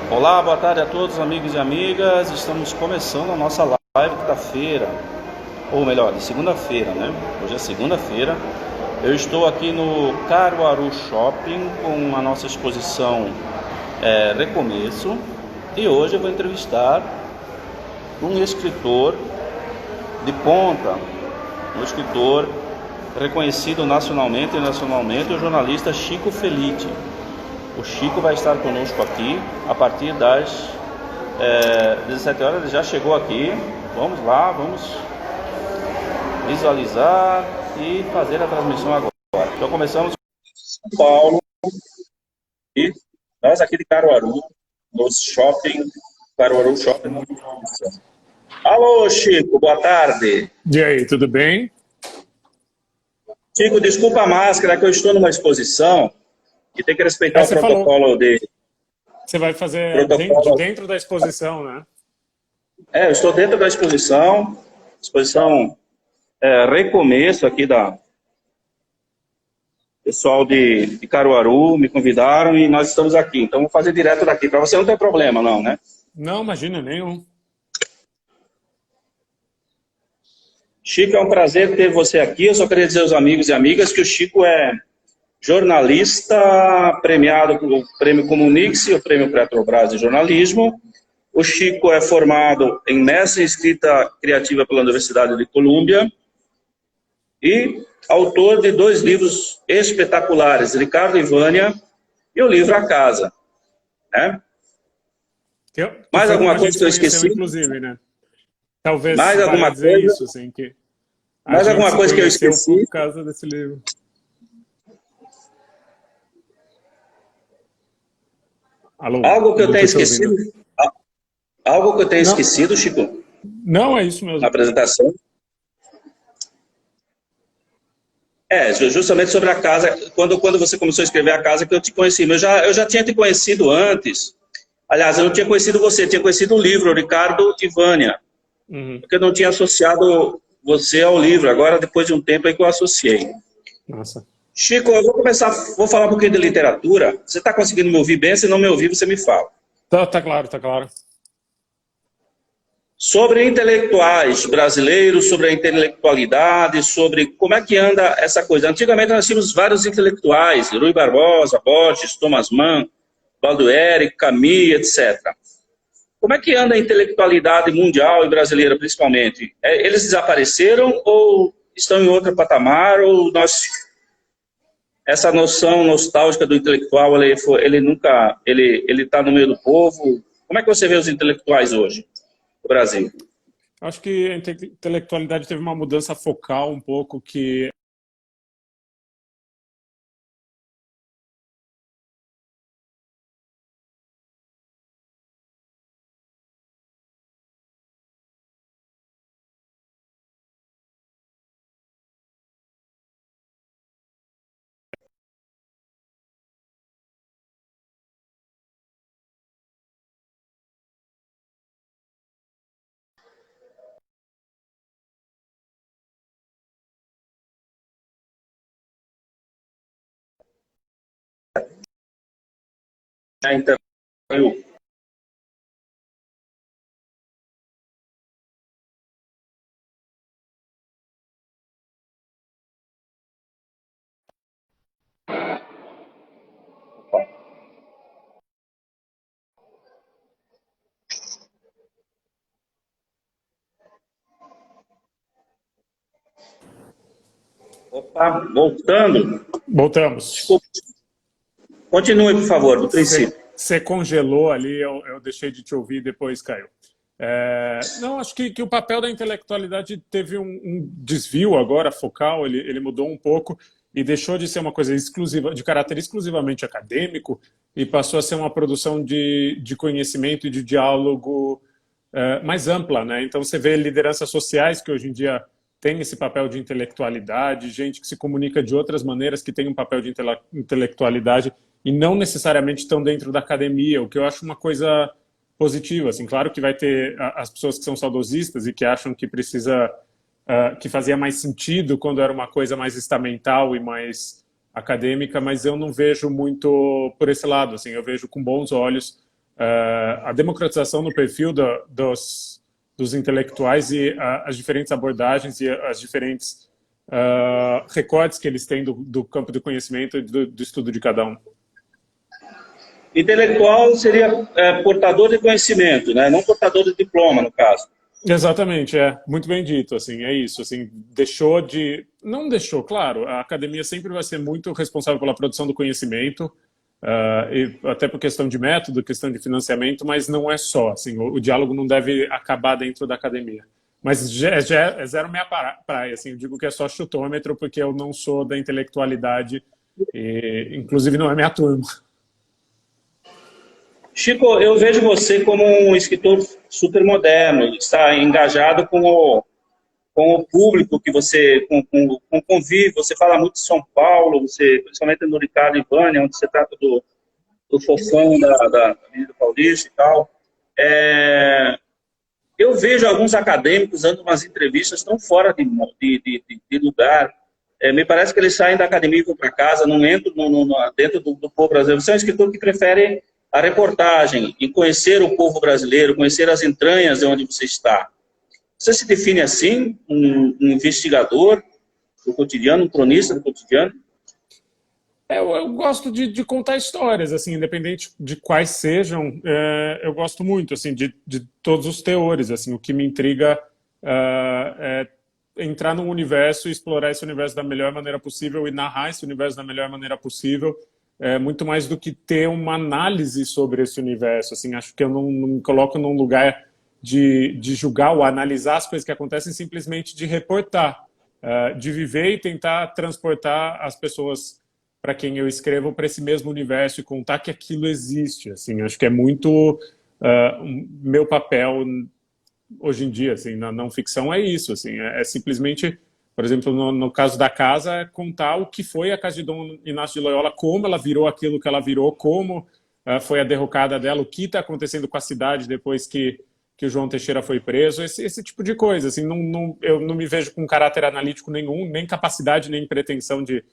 Olá, boa tarde a todos, amigos e amigas. Estamos começando a nossa live de quinta-feira, ou melhor, de segunda-feira, né? Hoje é segunda-feira. Eu estou aqui no Caruaru Shopping com a nossa exposição Recomeço, e hoje eu vou entrevistar um escritor de ponta, um escritor reconhecido nacionalmente e internacionalmente, o jornalista Chico Felitti. O Chico vai estar conosco aqui a partir das 17 horas, ele já chegou aqui. Vamos lá, vamos visualizar e fazer a transmissão agora. Então começamos com São Paulo e nós aqui de Caruaru, no shopping, Caruaru Shopping. Alô, Chico, boa tarde. E aí, tudo bem? Chico, desculpa a máscara, que eu estou numa exposição e tem que respeitar o protocolo de... Você vai fazer dentro da exposição, né? Eu estou dentro da exposição Recomeço aqui da pessoal de Caruaru, me convidaram e nós estamos aqui. Então vou fazer direto daqui, para você não ter problema não, né? Não, imagina, nenhum. Chico, é um prazer ter você aqui. Eu só queria dizer aos amigos e amigas que o Chico é jornalista premiado pelo Prêmio Comunix e o Prêmio Petrobras de Jornalismo. O Chico é formado em mestre em escrita criativa pela Universidade de Colômbia e autor de 2 livros espetaculares, Ricardo e Vânia e o livro A Casa. Né? Mais alguma coisa que eu esqueci? Inclusive, né? Talvez mais alguma coisa, isso, assim, que mais alguma coisa que eu esqueci? Por causa desse livro. Alô, algo que eu tenha esquecido? Algo que eu tenha esquecido, Chico? Não, é isso mesmo. Na apresentação? Justamente sobre a casa, quando você começou a escrever A Casa, que eu te conheci. Eu já tinha te conhecido antes. Aliás, eu não tinha conhecido você, tinha conhecido o livro, Ricardo e Vânia. Porque eu não tinha associado você ao livro. Agora, depois de um tempo, é que eu associei. Nossa. Chico, eu vou falar um pouquinho de literatura. Você está conseguindo me ouvir bem? Se não me ouvir, você me fala. Tá claro, tá claro. Sobre intelectuais brasileiros, sobre a intelectualidade, sobre como é que anda essa coisa. Antigamente nós tínhamos vários intelectuais, Rui Barbosa, Borges, Thomas Mann, Baldueri, Camus, etc. Como é que anda a intelectualidade mundial e brasileira, principalmente? Eles desapareceram ou estão em outro patamar? Ou essa noção nostálgica do intelectual, ele está no meio do povo? Como é que você vê os intelectuais hoje? Brasil. Acho que a intelectualidade teve uma mudança focal um pouco que Então, voltando. Voltamos. Desculpa. Continue, por favor, do princípio. Você congelou ali, eu deixei de te ouvir e depois caiu. Não, acho que o papel da intelectualidade teve um desvio agora, focal, ele mudou um pouco e deixou de ser uma coisa exclusiva, de caráter exclusivamente acadêmico, e passou a ser uma produção de conhecimento e de diálogo mais ampla, né? Então você vê lideranças sociais que hoje em dia têm esse papel de intelectualidade, gente que se comunica de outras maneiras, que tem um papel de intelectualidade e não necessariamente estão dentro da academia, o que eu acho uma coisa positiva. Assim, claro que vai ter as pessoas que são saudosistas e que acham que precisa, que fazia mais sentido quando era uma coisa mais estamental e mais acadêmica, mas eu não vejo muito por esse lado. Assim, eu vejo com bons olhos a democratização no perfil dos intelectuais e as diferentes abordagens e as diferentes recortes que eles têm do campo de conhecimento e do estudo de cada um. Intelectual seria portador de conhecimento, né? Não portador de diploma, no caso. Exatamente, muito bem dito, assim, é isso, assim, não deixou, claro, a academia sempre vai ser muito responsável pela produção do conhecimento, e até por questão de método, questão de financiamento, mas não é só, assim, o diálogo não deve acabar dentro da academia. Mas já é zero minha praia, assim, eu digo que é só chutômetro, porque eu não sou da intelectualidade, e, inclusive não é minha turma. Chico, eu vejo você como um escritor super moderno, está engajado com o público que você convive, você fala muito de São Paulo, você, principalmente no Ricardo e Vânia, onde você trata do fofão da Avenida Paulista e tal. Eu vejo alguns acadêmicos dando umas entrevistas tão fora de lugar. Me parece que eles saem da academia e vão para casa, não entram dentro do povo brasileiro. Você é um escritor que prefere a reportagem e conhecer o povo brasileiro, conhecer as entranhas de onde você está. Você se define assim, um investigador do cotidiano, um cronista do cotidiano? Eu gosto de contar histórias, assim, independente de quais sejam, eu gosto muito, assim, de todos os teores, assim, o que me intriga é entrar num universo e explorar esse universo da melhor maneira possível e narrar esse universo da melhor maneira possível, muito mais do que ter uma análise sobre esse universo, assim, acho que eu não me coloco num lugar de julgar ou analisar as coisas que acontecem, simplesmente de reportar, de viver e tentar transportar as pessoas para quem eu escrevo para esse mesmo universo e contar que aquilo existe, assim, acho que é muito meu papel hoje em dia, assim, na não ficção é isso, assim, simplesmente, por exemplo, no caso da casa, é contar o que foi a casa de Dom Inácio de Loyola, como ela virou aquilo que ela virou, como foi a derrocada dela, o que está acontecendo com a cidade depois que o João Teixeira foi preso, esse tipo de coisa, assim, eu não me vejo com caráter analítico nenhum, nem capacidade, nem pretensão de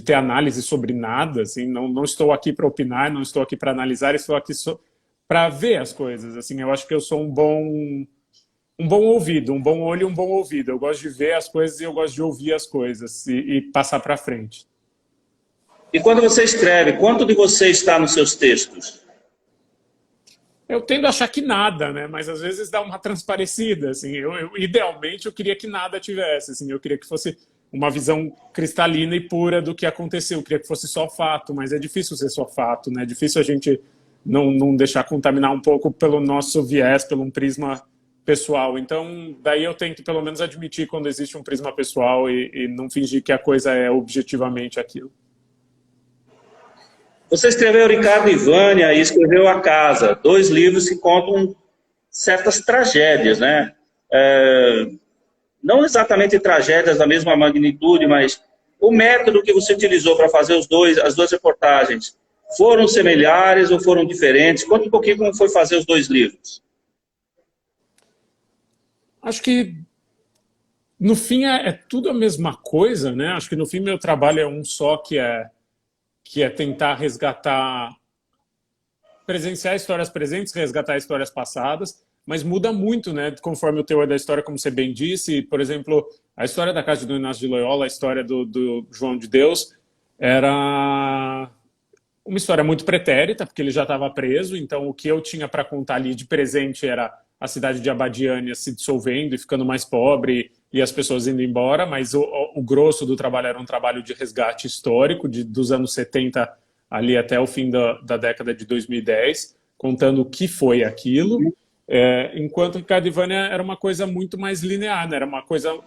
ter análise sobre nada, assim, não estou aqui para opinar, não estou aqui para analisar, estou aqui para ver as coisas, assim, eu acho que eu sou um bom ouvido, um bom olho e um bom ouvido. Eu gosto de ver as coisas e eu gosto de ouvir as coisas e passar para frente. E quando você escreve, quanto de você está nos seus textos? Eu tendo a achar que nada, né? Mas às vezes dá uma transparecida, assim. Idealmente eu queria que nada tivesse, assim. Eu queria que fosse uma visão cristalina e pura do que aconteceu. Eu queria que fosse só fato, mas é difícil ser só fato, né? É difícil a gente não deixar contaminar um pouco pelo nosso viés, pelo um prisma pessoal. Então, daí eu tento pelo menos admitir quando existe um prisma pessoal e não fingir que a coisa é objetivamente aquilo. Você escreveu Ricardo e Vânia e escreveu A Casa, 2 livros que contam certas tragédias, né? Não exatamente tragédias da mesma magnitude, mas o método que você utilizou para fazer as duas reportagens foram semelhantes ou foram diferentes? Conta um pouquinho como foi fazer os 2 livros. Acho que, no fim, é tudo a mesma coisa, né? Acho que, no fim, meu trabalho é um só, que é tentar resgatar, presenciar histórias presentes, resgatar histórias passadas, mas muda muito, né? Conforme o teor da história, como você bem disse. Por exemplo, a história da casa de Dom Inácio de Loyola, a história do João de Deus, era uma história muito pretérita, porque ele já estava preso, então o que eu tinha para contar ali de presente era a cidade de Abadiânia se dissolvendo e ficando mais pobre e as pessoas indo embora, mas o grosso do trabalho era um trabalho de resgate histórico dos anos 70 ali até o fim da década de 2010, contando o que foi aquilo, enquanto Ricardo e Vânia era uma coisa muito mais linear, né? Era uma coisa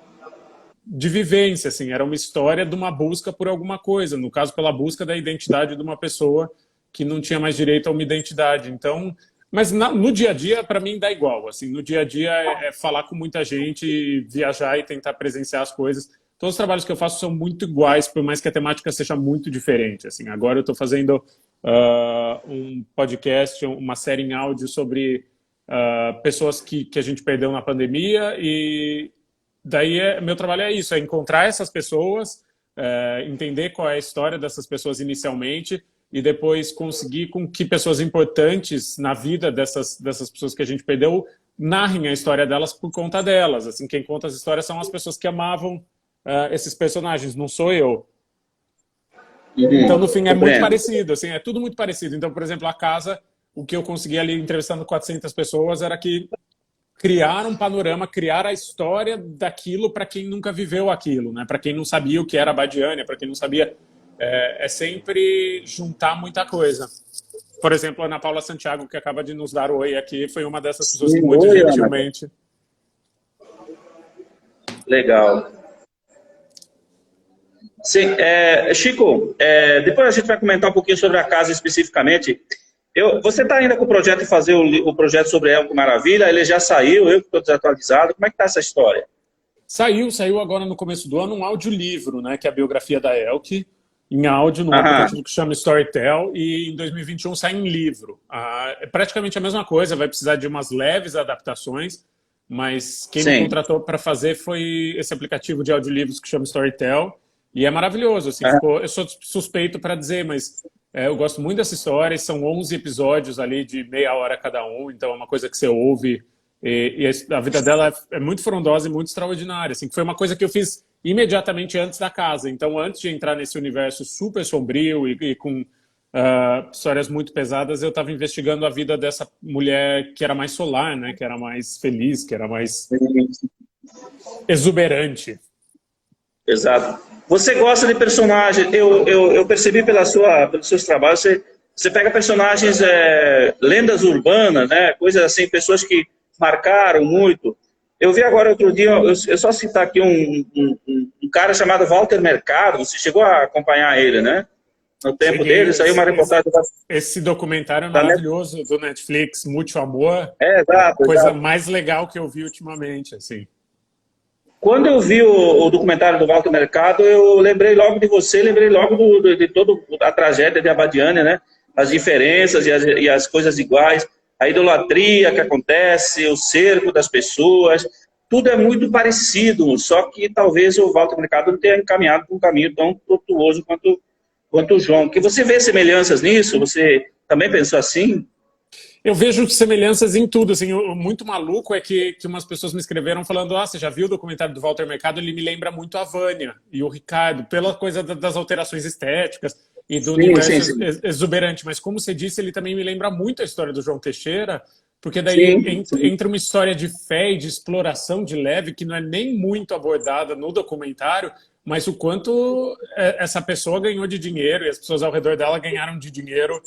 de vivência, assim, era uma história de uma busca por alguma coisa, no caso pela busca da identidade de uma pessoa que não tinha mais direito a uma identidade. Então, mas no dia a dia, para mim, dá igual. Assim, no dia a dia é falar com muita gente, viajar e tentar presenciar as coisas. Todos os trabalhos que eu faço são muito iguais, por mais que a temática seja muito diferente. Assim, agora eu estou fazendo um podcast, uma série em áudio sobre pessoas que a gente perdeu na pandemia, e daí meu trabalho é isso, é encontrar essas pessoas, entender qual é a história dessas pessoas inicialmente, e depois conseguir com que pessoas importantes na vida dessas pessoas que a gente perdeu narrem a história delas por conta delas. Assim, quem conta as histórias são as pessoas que amavam esses personagens, não sou eu. Então, no fim, é muito parecido, assim, é tudo muito parecido. Então, por exemplo, a casa, o que eu consegui ali entrevistando 400 pessoas era que criar um panorama, criar a história daquilo para quem nunca viveu aquilo, né? Para quem não sabia o que era Abadiânia, para quem não sabia, é sempre juntar muita coisa. Por exemplo, a Ana Paula Santiago, que acaba de nos dar oi aqui, foi uma dessas pessoas que muito gentilmente... Legal. Sim, Chico, depois a gente vai comentar um pouquinho sobre a casa especificamente. Você está ainda com o projeto de fazer o projeto sobre Elke Maravilha? Ele já saiu, eu que estou desatualizado. Como é que está essa história? Saiu agora no começo do ano um audiolivro, né, que é a biografia da Elke, em áudio, num aplicativo que chama Storytel, e em 2021 sai em livro. É praticamente a mesma coisa, vai precisar de umas leves adaptações, mas quem me contratou para fazer foi esse aplicativo de audiolivros que chama Storytel, e é maravilhoso. Assim, eu sou suspeito para dizer, mas eu gosto muito dessa história. São 11 episódios ali de meia hora cada um, então é uma coisa que você ouve. E a vida dela é muito frondosa e muito extraordinária. Assim, que foi uma coisa que eu fiz imediatamente antes da casa. Então, antes de entrar nesse universo super sombrio e com histórias muito pesadas, eu estava investigando a vida dessa mulher que era mais solar, né? Que era mais feliz, que era mais exuberante. Exato. Você gosta de personagens, eu percebi pelos seus trabalhos, você pega personagens, lendas urbanas, né? Coisas assim, pessoas que marcaram muito. Eu vi agora outro dia, eu só citar aqui um cara chamado Walter Mercado, você chegou a acompanhar ele, né? No tempo dele, saiu uma reportagem... Esse documentário é maravilhoso do Netflix, Mútuo Amor. Exato. Coisa mais legal que eu vi ultimamente, assim. Quando eu vi o documentário do Walter Mercado, eu lembrei logo de você, lembrei logo de toda a tragédia de Abadiânia, né? As diferenças e as coisas iguais, a idolatria que acontece, o cerco das pessoas, tudo é muito parecido, só que talvez o Walter Mercado não tenha encaminhado por um caminho tão tortuoso quanto o João. Que você vê semelhanças nisso? Você também pensou assim? Eu vejo semelhanças em tudo. Assim, o muito maluco é que umas pessoas me escreveram falando: você já viu o documentário do Walter Mercado? Ele me lembra muito a Vânia e o Ricardo, pela coisa das alterações estéticas e do universo exuberante. Mas como você disse, ele também me lembra muito a história do João Teixeira, porque daí entra uma história de fé e de exploração de leve que não é nem muito abordada no documentário, mas o quanto essa pessoa ganhou de dinheiro e as pessoas ao redor dela ganharam de dinheiro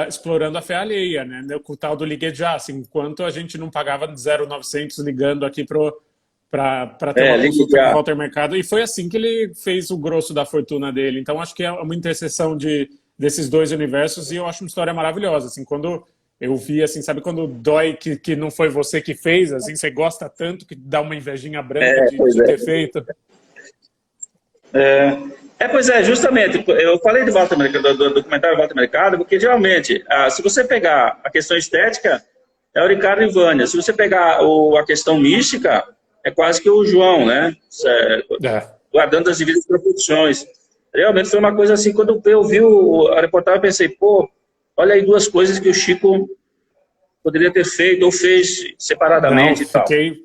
explorando a fé alheia, né? O tal do ligue já, assim, enquanto a gente não pagava 0,900 ligando aqui para ter uma consulta com o Walter Mercado, e foi assim que ele fez o grosso da fortuna dele. Então acho que é uma interseção desses dois universos, e eu acho uma história maravilhosa. Assim, quando eu vi, assim, sabe quando dói que não foi você que fez, assim, você gosta tanto que dá uma invejinha branca de ter feito. Pois é, justamente, eu falei do documentário Walter Mercado, porque geralmente, se você pegar a questão estética, é o Ricardo e Vânia. Se você pegar a questão mística, é quase que o João, né? Guardando as devidas proporções. Realmente foi uma coisa assim, quando eu vi a reportagem, eu pensei, pô, olha aí duas coisas que o Chico poderia ter feito ou fez separadamente.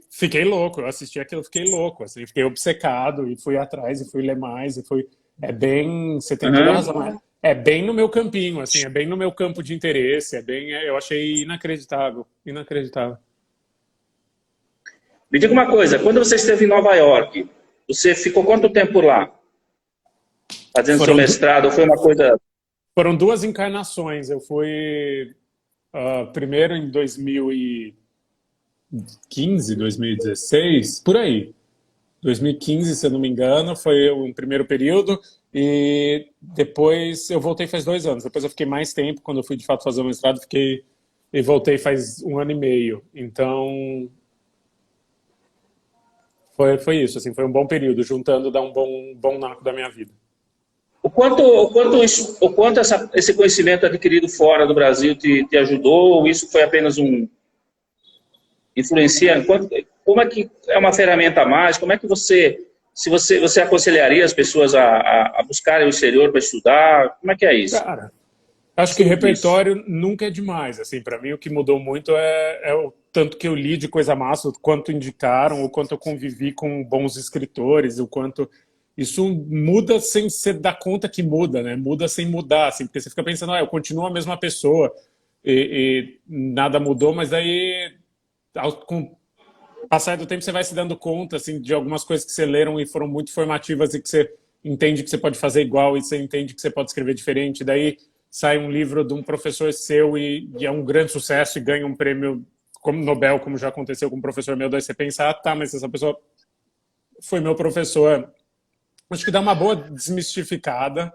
Fiquei louco, eu assisti aquilo, fiquei louco, assim, fiquei obcecado e fui atrás e fui ler mais, você tem toda a razão, é bem no meu campinho, assim, é bem no meu campo de interesse, eu achei inacreditável. Me diga uma coisa, quando você esteve em Nova York, você ficou quanto tempo por lá? Fazendo seu mestrado, ou foi uma coisa... Foram 2 encarnações, eu fui primeiro em 2015, 2016, por aí. 2015, se eu não me engano, foi um primeiro período, e depois eu voltei faz 2 anos. Depois eu fiquei mais tempo, quando eu fui de fato fazer o mestrado, e voltei faz 1 ano e meio. Então, foi isso, assim, foi um bom período, juntando, dá um bom naco da minha vida. O quanto esse conhecimento adquirido fora do Brasil te ajudou, ou isso foi apenas influencia? Como é que é uma ferramenta a mais? Como é que você aconselharia as pessoas a buscarem o exterior para estudar? Como é que é isso? Cara, Acho que Isso. repertório nunca é demais, assim, para mim o que mudou muito é o tanto que eu li de coisa massa, o quanto indicaram, o quanto eu convivi com bons escritores, o quanto isso muda sem você dar conta que muda, né? Muda sem mudar, assim, porque você fica pensando, eu continuo a mesma pessoa e nada mudou, mas daí com o passar do tempo você vai se dando conta, assim, de algumas coisas que você leram e foram muito formativas e que você entende que você pode fazer igual e você entende que você pode escrever diferente, daí sai um livro de um professor seu e é um grande sucesso e ganha um prêmio como Nobel, como já aconteceu com um professor meu, daí você pensa, tá, mas essa pessoa foi meu professor. Acho que dá uma boa desmistificada.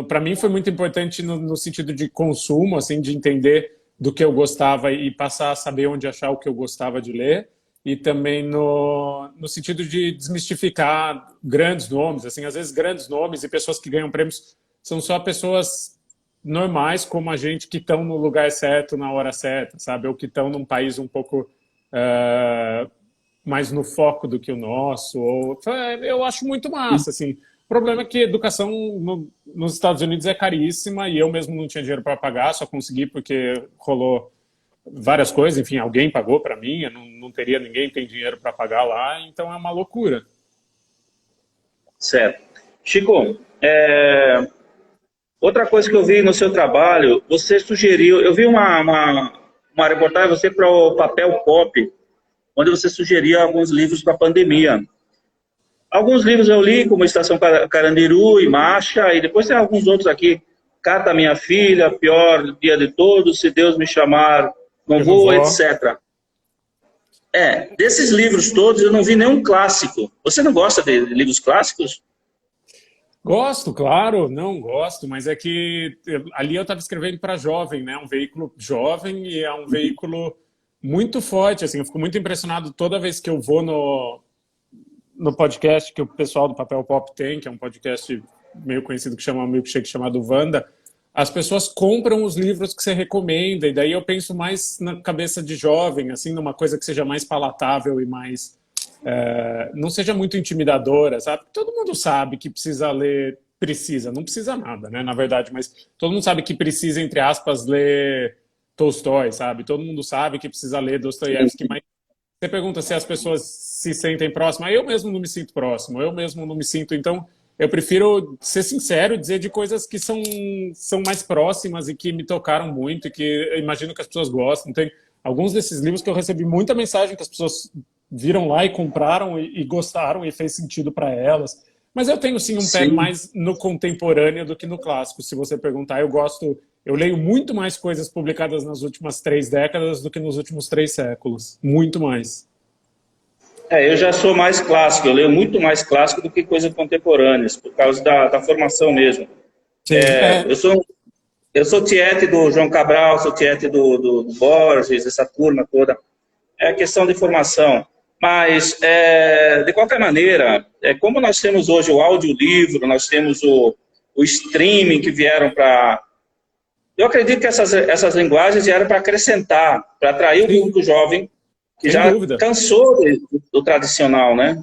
Para mim foi muito importante no sentido de consumo, assim, de entender do que eu gostava e passar a saber onde achar o que eu gostava de ler. E também no sentido de desmistificar grandes nomes. Assim, às vezes grandes nomes e pessoas que ganham prêmios são só pessoas normais como a gente que estão no lugar certo na hora certa, sabe? Ou que estão num país um pouco mais no foco do que o nosso. Ou, eu acho muito massa, assim. O problema é que a educação nos Estados Unidos é caríssima e eu mesmo não tinha dinheiro para pagar, só consegui porque rolou várias coisas, enfim, alguém pagou para mim, eu não teria ninguém tem dinheiro para pagar lá, então é uma loucura. Certo. Chico, outra coisa que eu vi no seu trabalho, você sugeriu, eu vi uma reportagem você para o Papel Pop, onde você sugeria alguns livros para a pandemia. Alguns livros eu li, como Estação Carandiru e Marcha, e depois tem alguns outros aqui, Carta à Minha Filha, Pior Dia de Todos, Se Deus Me Chamar, Não Eu não Vou, vou. etc. Desses livros todos eu não vi nenhum clássico. Você não gosta de livros clássicos? Gosto, claro, não gosto, mas é que ali eu estava escrevendo para jovem, né? Um veículo jovem e é um veículo muito forte, assim, eu fico muito impressionado toda vez que eu vou no podcast que o pessoal do Papel Pop tem, que é um podcast meio conhecido que chama Milkshake, chamado Wanda, as pessoas compram os livros que você recomenda, e daí eu penso mais na cabeça de jovem, assim, numa coisa que seja mais palatável e mais não seja muito intimidadora, sabe? Todo mundo sabe que precisa ler, precisa, não precisa nada, né, na verdade, mas todo mundo sabe que precisa, entre aspas, ler Tolstói, sabe? Todo mundo sabe que precisa ler Dostoiévski, mas você pergunta se as pessoas se sentem próximas. Eu mesmo não me sinto próximo, eu mesmo não me sinto. Então, eu prefiro ser sincero e dizer de coisas que são mais próximas e que me tocaram muito e que eu imagino que as pessoas gostam. Tem alguns desses livros que eu recebi muita mensagem que as pessoas viram lá e compraram e gostaram e fez sentido para elas. Mas eu tenho sim um pé Sim. mais no contemporâneo do que no clássico. Se você perguntar, eu leio muito mais coisas publicadas nas últimas 3 décadas do que nos últimos 3 séculos. Muito mais. Eu já sou mais clássico, eu leio muito mais clássico do que coisas contemporâneas, por causa da formação mesmo. Sim, Eu sou, eu sou tiete do João Cabral, sou tiete do Borges, essa turma toda. É questão de formação. Mas, de qualquer maneira, como nós temos hoje o audiolivro, nós temos o streaming que vieram para... Eu acredito que essas linguagens vieram para acrescentar, para atrair o sim, público jovem, que sem já dúvida. cansou do tradicional, né?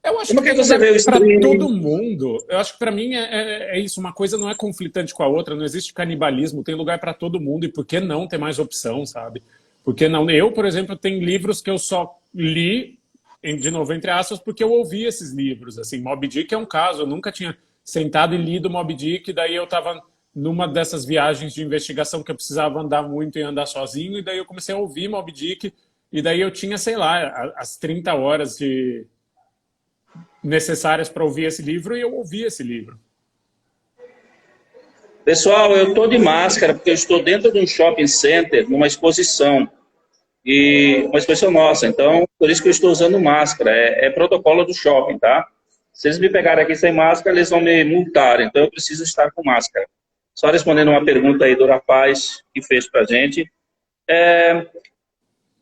Eu acho Como que é que tem você lugar vê o para todo streaming? mundo. Eu acho que para mim é isso. Uma coisa não é conflitante com a outra. Não existe canibalismo. Tem lugar para todo mundo. E por que não ter mais opção, sabe? Por que não? Eu, por exemplo, tenho livros que eu só li, de novo, entre aspas, porque eu ouvi esses livros. Assim, Moby Dick é um caso. Eu nunca tinha sentado e lido Moby Dick. Daí eu estava numa dessas viagens de investigação que eu precisava andar muito e andar sozinho. E daí eu comecei a ouvir Moby Dick. E daí eu tinha, sei lá, as 30 horas necessárias para ouvir esse livro e eu ouvi esse livro. Pessoal, eu estou de máscara porque eu estou dentro de um shopping center, numa exposição. E uma exposição nossa, então, por isso que eu estou usando máscara. É protocolo do shopping, tá? Se eles me pegarem aqui sem máscara, eles vão me multar. Então, eu preciso estar com máscara. Só respondendo uma pergunta aí do rapaz que fez para a gente.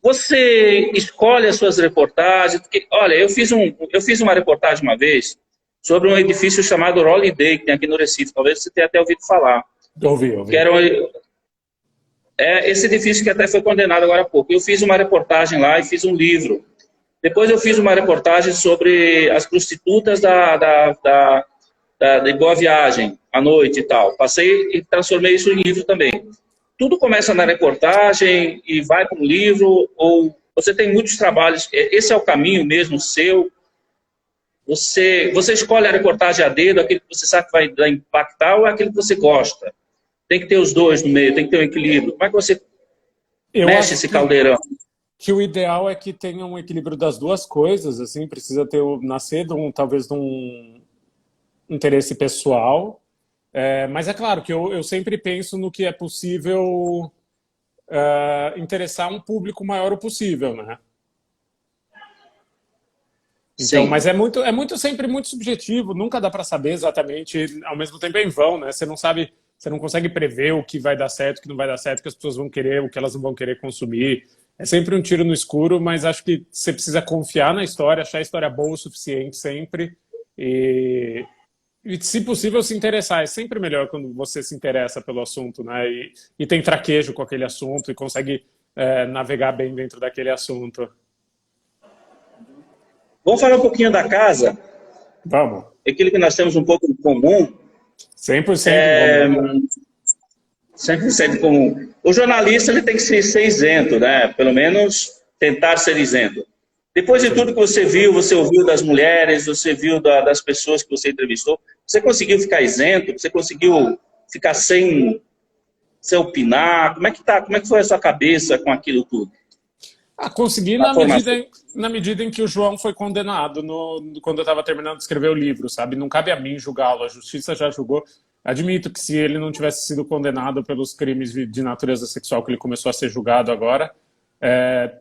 Você escolhe as suas reportagens? Porque, olha, eu fiz uma reportagem uma vez sobre um edifício chamado Holiday, que tem aqui no Recife. Talvez você tenha até ouvido falar. Ouvi, Que ouvi. era esse edifício que até foi condenado agora há pouco. Eu fiz uma reportagem lá e fiz um livro. Depois eu fiz uma reportagem sobre as prostitutas da de Boa Viagem, à noite e tal. Passei e transformei isso em livro também. Tudo começa na reportagem e vai para o livro, ou você tem muitos trabalhos, esse é o caminho mesmo seu? Você escolhe a reportagem a dedo, aquele que você sabe que vai impactar, ou é aquele que você gosta? Tem que ter os dois no meio, tem que ter um equilíbrio. Como é que você mexe esse caldeirão? Que o ideal é que tenha um equilíbrio das duas coisas, assim, precisa ter nascer talvez de um interesse pessoal, mas é claro que eu sempre penso no que é possível interessar um público maior o possível, né? Então, mas sempre muito subjetivo, nunca dá para saber exatamente, ao mesmo tempo é em vão, né? Você não sabe, você não consegue prever o que vai dar certo, o que não vai dar certo, o que as pessoas vão querer, o que elas não vão querer consumir. É sempre um tiro no escuro, mas acho que você precisa confiar na história, achar a história boa o suficiente sempre e se possível, se interessar. É sempre melhor quando você se interessa pelo assunto, né? E tem traquejo com aquele assunto e consegue navegar bem dentro daquele assunto. Vamos falar um pouquinho da casa? Vamos. Aquilo que nós temos um pouco em comum. 100% comum. 100% comum. O jornalista ele tem que ser isento, né? Pelo menos tentar ser isento. Depois de tudo que você viu, você ouviu das mulheres, você viu das pessoas que você entrevistou, você conseguiu ficar isento? Você conseguiu ficar sem opinar? Como é que foi a sua cabeça com aquilo tudo? Consegui na medida em que o João foi condenado quando eu estava terminando de escrever o livro, sabe? Não cabe a mim julgá-lo, a justiça já julgou. Admito que se ele não tivesse sido condenado pelos crimes de natureza sexual que ele começou a ser julgado agora,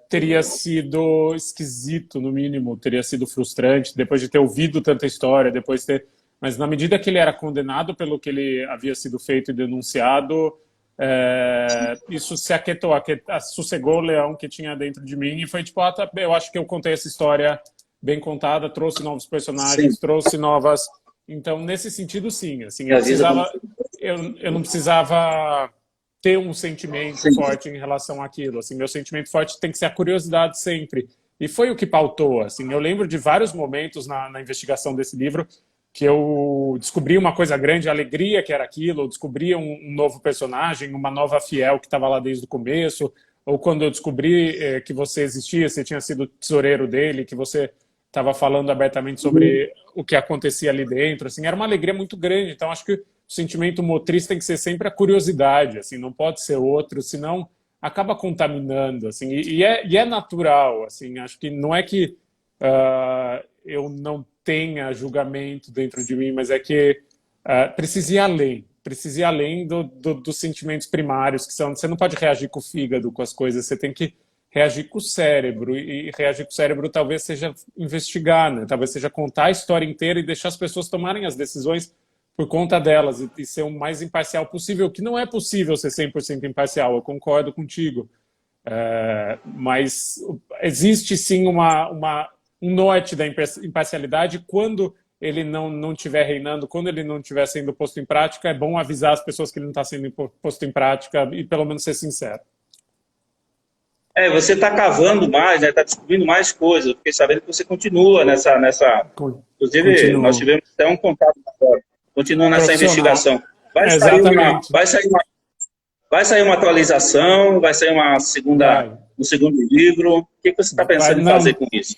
teria sido esquisito, no mínimo, teria sido frustrante, depois de ter ouvido tanta história, mas na medida que ele era condenado pelo que ele havia sido feito e denunciado, isso se aquietou, sossegou o leão que tinha dentro de mim e foi tipo, eu acho que eu contei essa história bem contada, trouxe novos personagens, trouxe novas... Então, nesse sentido, sim. Assim, eu não precisava ter um sentimento forte em relação àquilo. Assim, meu sentimento forte tem que ser a curiosidade sempre. E foi o que pautou. Assim, eu lembro de vários momentos na investigação desse livro que eu descobri uma coisa grande, a alegria que era aquilo, eu descobri um novo personagem, uma nova fiel que estava lá desde o começo, ou quando eu descobri que você existia, você tinha sido tesoureiro dele, que você estava falando abertamente sobre o que acontecia ali dentro, assim, era uma alegria muito grande. Então acho que o sentimento motriz tem que ser sempre a curiosidade, assim, não pode ser outro, senão acaba contaminando, assim, e é natural, assim, acho que não é que eu não tenha julgamento dentro de mim, mas é que precisa ir além dos sentimentos primários, que são, você não pode reagir com o fígado, com as coisas, você tem que reagir com o cérebro, e reagir com o cérebro talvez seja investigar, né? Talvez seja contar a história inteira e deixar as pessoas tomarem as decisões por conta delas e ser o mais imparcial possível, que não é possível ser 100% imparcial, eu concordo contigo. Mas existe sim um norte da imparcialidade. Quando ele não estiver reinando, quando ele não estiver sendo posto em prática, é bom avisar as pessoas que ele não está sendo posto em prática e pelo menos ser sincero. Você está cavando mais, está descobrindo mais coisas. Eu fiquei sabendo que você continua nessa... Inclusive, nós tivemos até um contato agora. Continua nessa investigação. Vai sair uma atualização, vai sair um segundo livro. O que você está pensando em fazer com isso?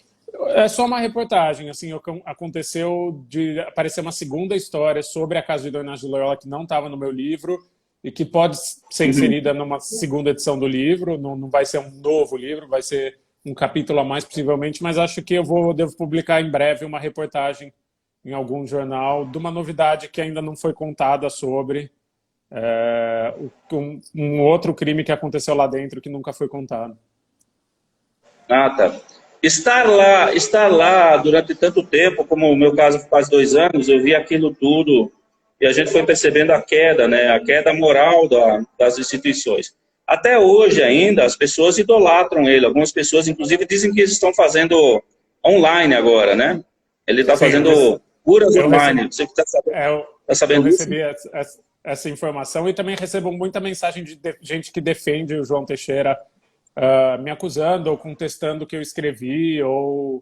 É só uma reportagem. Assim, aconteceu de aparecer uma segunda história sobre a casa de Dona Inácio de Loyola que não estava no meu livro e que pode ser inserida numa segunda edição do livro. Não vai ser um novo livro, vai ser um capítulo a mais, possivelmente, mas acho que devo publicar em breve uma reportagem em algum jornal de uma novidade que ainda não foi contada sobre um outro crime que aconteceu lá dentro que nunca foi contado. Tá. Estar lá durante tanto tempo, como o meu caso faz 2 anos, eu vi aquilo tudo e a gente foi percebendo a queda, né? A queda moral das instituições. Até hoje ainda, as pessoas idolatram ele. Algumas pessoas, inclusive, dizem que eles estão fazendo online agora, né? Ele está fazendo curas online. Você está sabendo disso? Eu recebi essa informação e também recebo muita mensagem de gente que defende o João Teixeira me acusando ou contestando o que eu escrevi, ou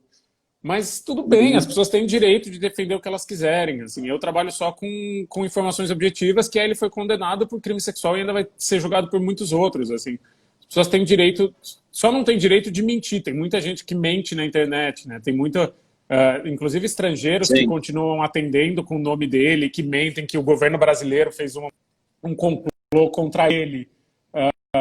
Mas tudo bem, as pessoas têm direito de defender o que elas quiserem. Assim, eu trabalho só com informações objetivas, que aí ele foi condenado por crime sexual e ainda vai ser julgado por muitos outros. Assim, as pessoas têm direito, só não têm direito de mentir. Tem muita gente que mente na internet, né? Tem muita, inclusive estrangeiros que Sim. continuam atendendo com o nome dele, que mentem que o governo brasileiro fez um complô contra ele.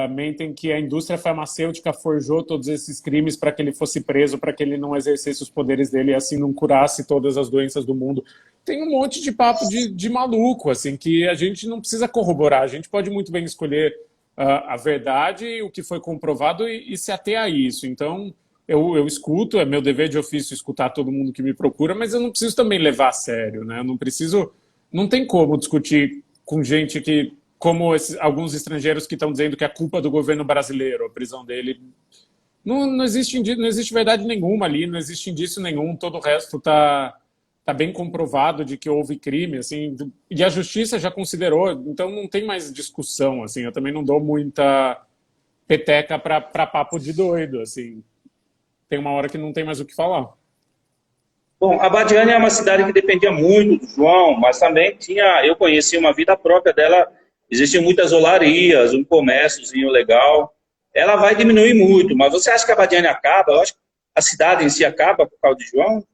Mentem que a indústria farmacêutica forjou todos esses crimes para que ele fosse preso, para que ele não exercesse os poderes dele e assim não curasse todas as doenças do mundo. Tem um monte de papo de maluco, assim, que a gente não precisa corroborar. A gente pode muito bem escolher a verdade, o que foi comprovado e se ater a isso. Então, eu escuto, é meu dever de ofício escutar todo mundo que me procura, mas eu não preciso também levar a sério, né? Eu não preciso, não tem como discutir com gente que como alguns estrangeiros que estão dizendo que é culpa do governo brasileiro, a prisão dele. Não existe verdade nenhuma ali, não existe indício nenhum, todo o resto tá bem comprovado de que houve crime, assim, e a justiça já considerou, então não tem mais discussão, assim, eu também não dou muita peteca para papo de doido, assim, tem uma hora que não tem mais o que falar. Bom, Abadiânia é uma cidade que dependia muito do João, mas também tinha, eu conheci uma vida própria dela, existiam muitas olarias, um comérciozinho legal. Ela vai diminuir muito, mas você acha que a Abadiânia acaba? Eu acho que a cidade em si acaba por causa de João?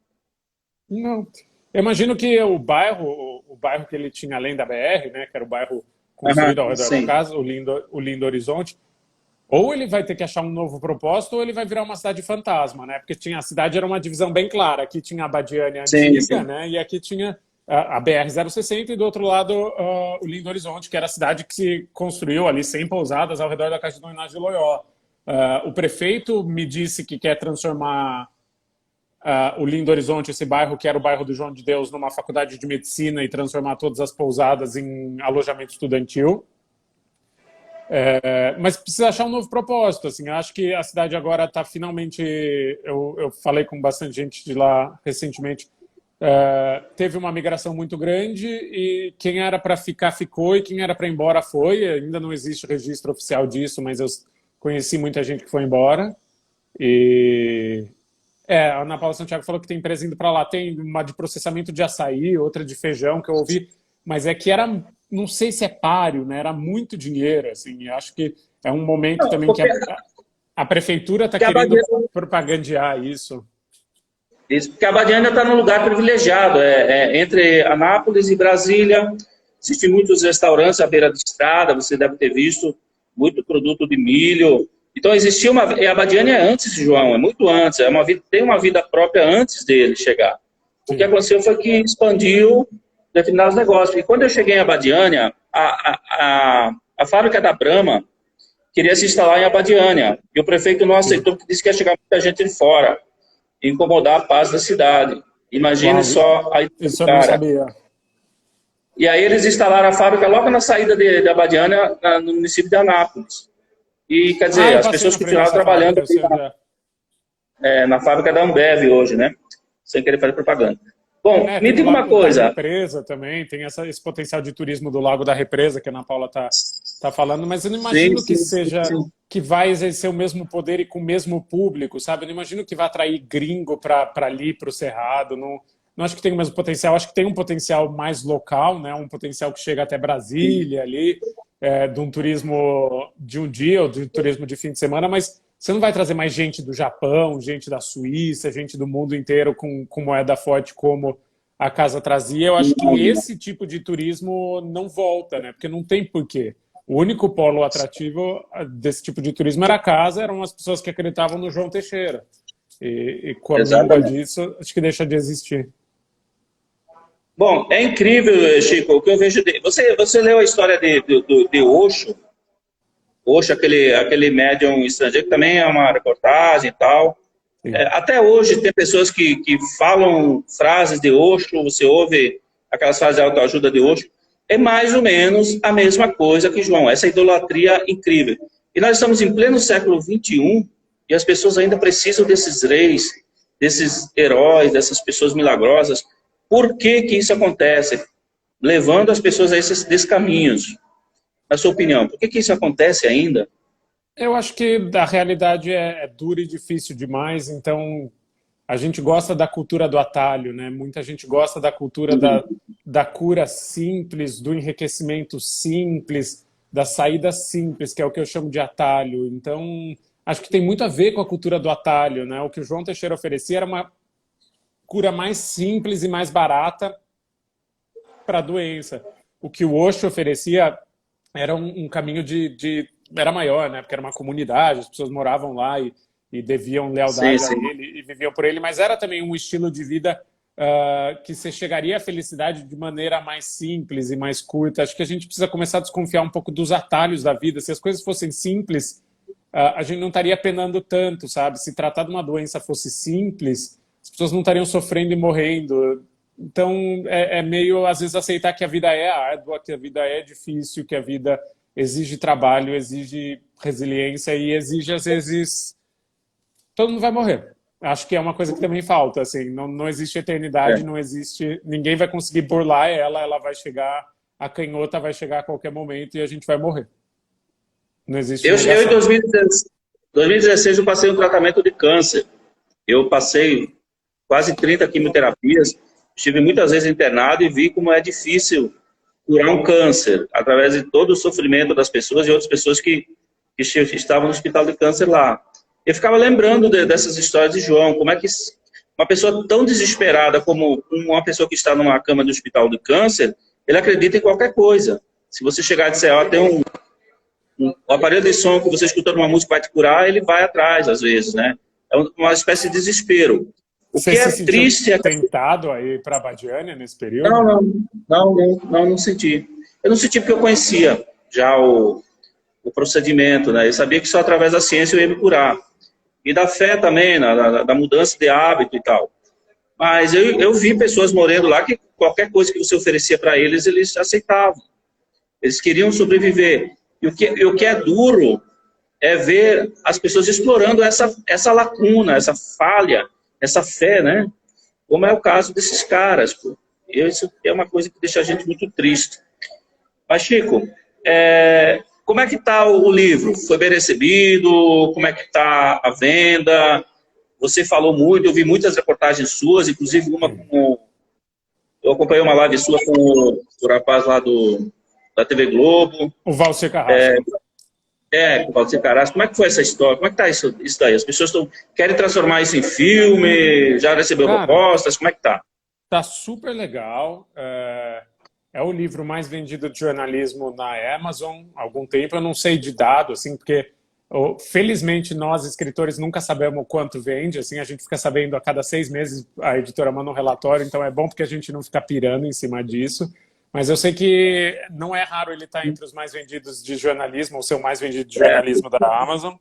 Não. Eu imagino que o bairro que ele tinha além da BR, né, que era o bairro construído ao Aham, redor da sim, casa, o Lindo Horizonte, ou ele vai ter que achar um novo propósito, ou ele vai virar uma cidade fantasma, né? Porque tinha, a cidade era uma divisão bem clara. Aqui tinha a Abadiânia sim, antiga, sim. né? E aqui tinha a BR-060 e do outro lado o Lindo Horizonte, que era a cidade que se construiu ali 100 pousadas ao redor da Caixa de Homenagem de Loió. O prefeito me disse que quer transformar o Lindo Horizonte, esse bairro que era o bairro do João de Deus, numa faculdade de medicina e transformar todas as pousadas em alojamento estudantil. Mas precisa achar um novo propósito. Assim, acho que a cidade agora está finalmente. Eu falei com bastante gente de lá recentemente. Teve uma migração muito grande e quem era para ficar ficou e quem era para ir embora foi. Ainda não existe registro oficial disso, mas eu conheci muita gente que foi embora. E a Ana Paula Santiago falou que tem empresa indo para lá. Tem uma de processamento de açaí, outra de feijão, que eu ouvi. Mas é que era, não sei se é páreo, né? Era muito dinheiro, assim. E acho que é um momento Não, também que porque, a prefeitura está porque a querendo Abadiânia, propagandear isso. isso, porque a Abadiânia está num lugar privilegiado, entre Anápolis e Brasília. Existem muitos restaurantes à beira de estrada, você deve ter visto, muito produto de milho. Então, existia uma. E a Abadiânia é antes de João, é muito antes, tem uma vida própria antes dele chegar. O que Sim. aconteceu foi que expandiu determinados negócios. E quando eu cheguei em Abadiânia, a fábrica da Brahma queria se instalar em Abadiânia. E o prefeito não Sim. aceitou, porque disse que ia chegar muita gente de fora, incomodar a paz da cidade. Imagine Uau, só a ideia do isso eu não cara. sabia. E aí eles instalaram a fábrica logo na saída de Abadiânia, no município de Anápolis. E, quer Ah, dizer, eu as passei pessoas na frente continuaram dessa trabalhando fábrica, eu sei onde é. na fábrica da Ambev hoje, né? Sem querer fazer propaganda. Bom, me Tem o diga uma Lago da coisa. Represa também, tem esse potencial de turismo do Lago da Represa que a Ana Paula tá falando, mas eu não Sim, imagino que sim, seja sim. que vai exercer o mesmo poder e com o mesmo público, sabe? Eu não imagino que vai atrair gringo para ali, para o Cerrado. Não acho que tem o mesmo potencial. Acho que tem um potencial mais local, né? Um potencial que chega até Brasília ali, de um turismo de um dia ou de um turismo de fim de semana, mas você não vai trazer mais gente do Japão, gente da Suíça, gente do mundo inteiro com moeda forte como a casa trazia. Eu acho que esse tipo de turismo não volta, né? Porque não tem porquê. O único polo atrativo desse tipo de turismo era a casa, eram as pessoas que acreditavam no João Teixeira. E com a míngua Exatamente. disso, acho que deixa de existir. Bom, é incrível, Chico, o que eu vejo. Você leu a história de Osho? Osho, aquele médium estrangeiro, que também é uma reportagem e tal. Sim. Até hoje tem pessoas que falam frases de Osho, você ouve aquelas frases de autoajuda de Osho, é mais ou menos a mesma coisa que João, essa idolatria incrível. E nós estamos em pleno século XXI e as pessoas ainda precisam desses reis, desses heróis, dessas pessoas milagrosas. Por que que isso acontece? Levando as pessoas a esses caminhos. Na sua opinião, por que que isso acontece ainda? Eu acho que a realidade é dura e difícil demais, então a gente gosta da cultura do atalho, né? Muita gente gosta da cultura da cura simples, do enriquecimento simples, da saída simples, que é o que eu chamo de atalho. Então, acho que tem muito a ver com a cultura do atalho, né? O que o João Teixeira oferecia era uma cura mais simples e mais barata para a doença. O que o Osho oferecia era um caminho era maior, né? Porque era uma comunidade, as pessoas moravam lá e deviam lealdade a ele e viviam por ele, mas era também um estilo de vida que você chegaria à felicidade de maneira mais simples e mais curta. Acho que a gente precisa começar a desconfiar um pouco dos atalhos da vida. Se as coisas fossem simples, a gente não estaria penando tanto, sabe? Se tratar de uma doença fosse simples, as pessoas não estariam sofrendo e morrendo. Então, é meio, às vezes, aceitar que a vida é árdua, que a vida é difícil, que a vida exige trabalho, exige resiliência e exige, às vezes, todo mundo vai morrer. Acho que é uma coisa que também falta, assim, não existe eternidade, não existe, ninguém vai conseguir burlar ela vai chegar, a canhota vai chegar a qualquer momento e a gente vai morrer. Não existe Eu em 2016 eu passei um tratamento de câncer. Eu passei quase 30 quimioterapias, estive muitas vezes internado e vi como é difícil curar um câncer, através de todo o sofrimento das pessoas e outras pessoas que estavam no hospital de câncer lá. Eu ficava lembrando dessas histórias de João, como é que uma pessoa tão desesperada como uma pessoa que está numa cama de hospital de câncer, ele acredita em qualquer coisa. Se você chegar e disser, ó, tem um aparelho de som que você escutando uma música vai te curar, ele vai atrás, às vezes, né? É uma espécie de desespero. O que é triste é tentado aí para a Abadiânia nesse período? Não senti. Eu não senti porque eu conhecia já o procedimento, né? Eu sabia que só através da ciência eu ia me curar. E da fé também, da mudança de hábito e tal. Mas eu vi pessoas morrendo lá que qualquer coisa que você oferecia para eles, eles aceitavam. Eles queriam sobreviver. E o que é duro é ver as pessoas explorando essa lacuna, essa falha, essa fé, né? Como é o caso desses caras, pô. Isso é uma coisa que deixa a gente muito triste. Mas, Chico, como é que está o livro? Foi bem recebido? Como é que está a venda? Você falou muito, eu vi muitas reportagens suas, inclusive uma com... Eu acompanhei uma live sua com o rapaz lá da TV Globo. O Valcir Carrasco. Com o Valcir Carrasco. Como é que foi essa história? Como é que está isso daí? As pessoas querem transformar isso em filme? Já recebeu propostas? Como é que está? Está super legal. É o livro mais vendido de jornalismo na Amazon há algum tempo. Eu não sei de dado, assim, porque felizmente nós, escritores, nunca sabemos o quanto vende. Assim, a gente fica sabendo a cada 6 meses, a editora manda um relatório, então é bom porque a gente não fica pirando em cima disso. Mas eu sei que não é raro ele estar entre os mais vendidos de jornalismo, ou ser o mais vendido de jornalismo da Amazon.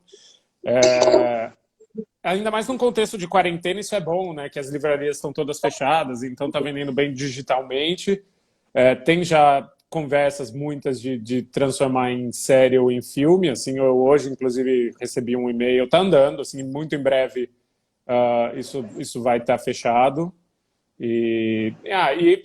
Ainda mais num contexto de quarentena, isso é bom, né? Que as livrarias estão todas fechadas, então está vendendo bem digitalmente. Tem já conversas, muitas, de transformar em série ou em filme. Assim, eu hoje, inclusive, recebi um e-mail, está andando, assim, muito em breve isso vai estar fechado.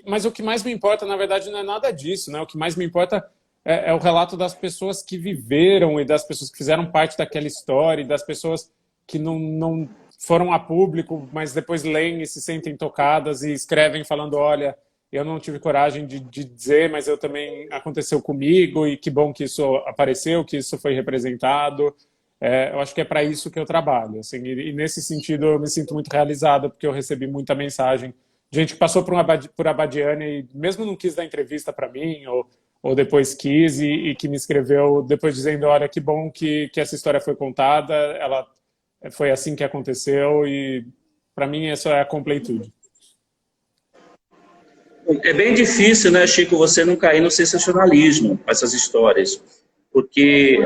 Mas o que mais me importa, na verdade, não é nada disso, né? O que mais me importa é o relato das pessoas que viveram e das pessoas que fizeram parte daquela história e das pessoas que não foram a público, mas depois leem e se sentem tocadas e escrevem falando, olha, eu não tive coragem de dizer, mas eu também aconteceu comigo e que bom que isso apareceu, que isso foi representado. Eu acho que é para isso que eu trabalho. Assim, e nesse sentido eu me sinto muito realizada porque eu recebi muita mensagem de gente que passou por Abadiânia e mesmo não quis dar entrevista para mim ou depois quis e que me escreveu depois dizendo, olha, que bom que essa história foi contada, ela foi assim que aconteceu e para mim essa é a completude. É bem difícil, né, Chico, você não cair no sensacionalismo com essas histórias, porque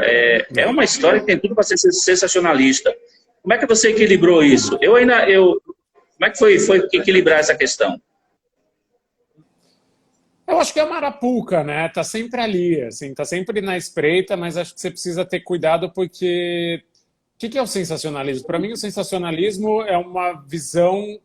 é uma história que tem tudo para ser sensacionalista. Como é que você equilibrou isso? Como é que foi equilibrar essa questão? Eu acho que é uma arapuca, né? Tá sempre ali, assim, tá sempre na espreita, mas acho que você precisa ter cuidado porque... O que é o sensacionalismo? Para mim, o sensacionalismo é uma visão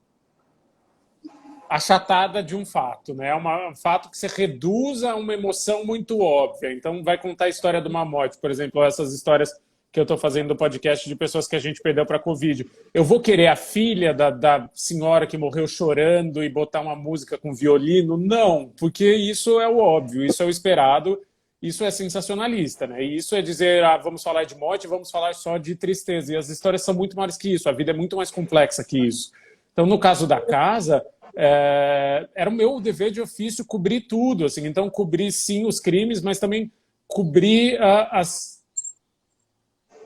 achatada de um fato, né? É um fato que você reduz a uma emoção muito óbvia. Então, vai contar a história de uma morte, por exemplo, essas histórias que eu estou fazendo do podcast de pessoas que a gente perdeu para a Covid. Eu vou querer a filha da senhora que morreu chorando e botar uma música com violino? Não, porque isso é o óbvio, isso é o esperado, isso é sensacionalista, né? E isso é dizer, vamos falar de morte, vamos falar só de tristeza. E as histórias são muito maiores que isso, a vida é muito mais complexa que isso. Então, no caso da casa, era o meu dever de ofício cobrir tudo, assim. Então, cobrir, sim, os crimes, mas também cobrir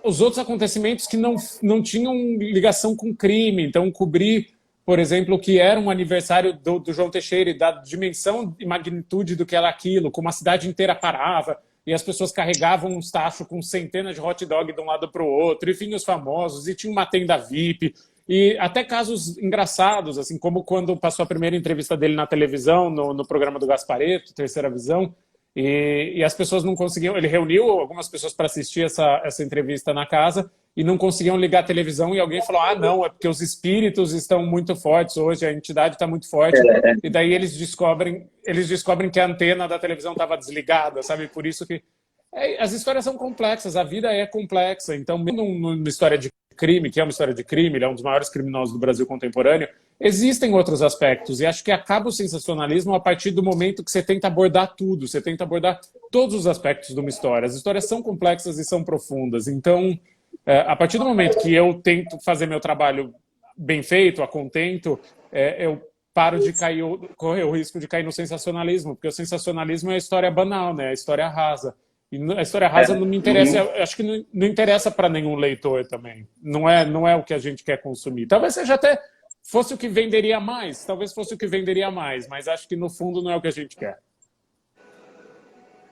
os outros acontecimentos que não tinham ligação com crime. Então, cobrir, por exemplo, que era um aniversário do João Teixeira e da dimensão e magnitude do que era aquilo, como a cidade inteira parava e as pessoas carregavam uns tachos com centenas de hot dog de um lado para o outro, e vinham os famosos, e tinha uma tenda VIP, e até casos engraçados, assim como quando passou a primeira entrevista dele na televisão, no programa do Gasparetto, Terceira Visão, e as pessoas não conseguiam... Ele reuniu algumas pessoas para assistir essa entrevista na casa e não conseguiam ligar a televisão, e alguém falou, não, é porque os espíritos estão muito fortes hoje, a entidade está muito forte, e daí eles descobrem que a antena da televisão estava desligada, sabe? Por isso que... as histórias são complexas, a vida é complexa, então mesmo numa história de crime, que é uma história de crime, ele é um dos maiores criminosos do Brasil contemporâneo, existem outros aspectos, e acho que acaba o sensacionalismo a partir do momento que você tenta abordar tudo, você tenta abordar todos os aspectos de uma história. As histórias são complexas e são profundas, então, a partir do momento que eu tento fazer meu trabalho bem feito, a contento, eu paro de correr o risco de cair no sensacionalismo, porque o sensacionalismo é a história banal, né? A história rasa. E a história rasa não me interessa, acho que não interessa para nenhum leitor também. Não é o que a gente quer consumir. Talvez seja até fosse o que venderia mais, mas acho que no fundo não é o que a gente quer.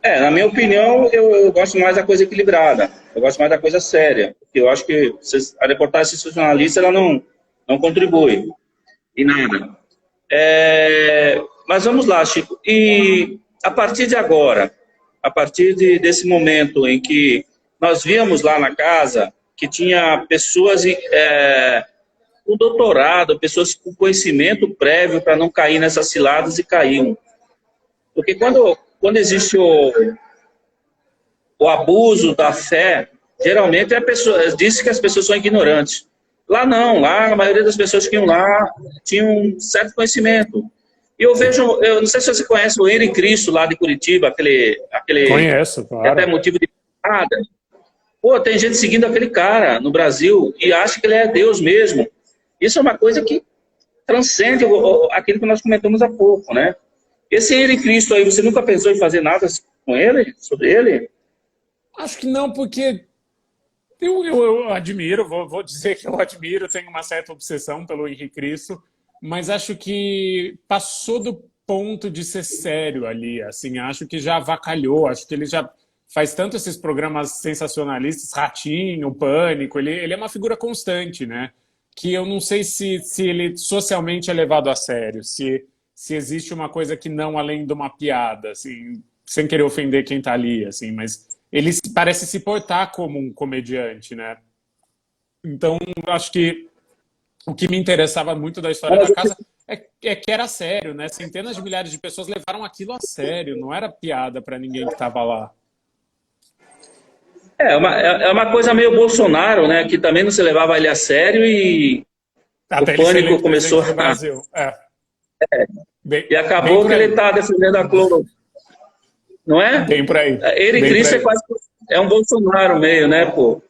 Na minha opinião, eu gosto mais da coisa equilibrada, eu gosto mais da coisa séria, porque eu acho que a reportagem sensacionalista ela não contribui em nada. Mas vamos lá, Chico, e a partir de agora, a partir desse momento em que nós víamos lá na casa que tinha pessoas com doutorado, pessoas com conhecimento prévio para não cair nessas ciladas e caíam. Porque quando existe o abuso da fé, geralmente diz que as pessoas são ignorantes. Lá não, lá a maioria das pessoas que iam lá tinham um certo conhecimento. E eu não sei se você conhece o Henri Cristo lá de Curitiba, aquele Conheço, claro. É até motivo de piada. Pô, tem gente seguindo aquele cara no Brasil e acha que ele é Deus mesmo. Isso é uma coisa que transcende aquilo que nós comentamos há pouco, né? Esse Henri Cristo aí, você nunca pensou em fazer nada com ele, sobre ele? Acho que não, porque eu admiro, vou dizer que eu admiro, tenho uma certa obsessão pelo Henri Cristo, mas acho que passou do ponto de ser sério ali, assim, acho que já avacalhou, acho que ele já faz tanto esses programas sensacionalistas, Ratinho, Pânico, ele é uma figura constante, né? Que eu não sei se ele socialmente é levado a sério, se existe uma coisa que não além de uma piada, assim, sem querer ofender quem está ali, assim, mas ele parece se portar como um comediante, né? Então, acho que o que me interessava muito da história da casa é que era sério, né? Centenas de milhares de pessoas levaram aquilo a sério, não era piada para ninguém que estava lá. É uma coisa meio Bolsonaro, né? Que também não se levava ele a sério e até o Pânico começou a... Brasil. E acabou que ele está defendendo a Globo. Não é? Bem por aí. Ele Cristo é um Bolsonaro meio, né, pô?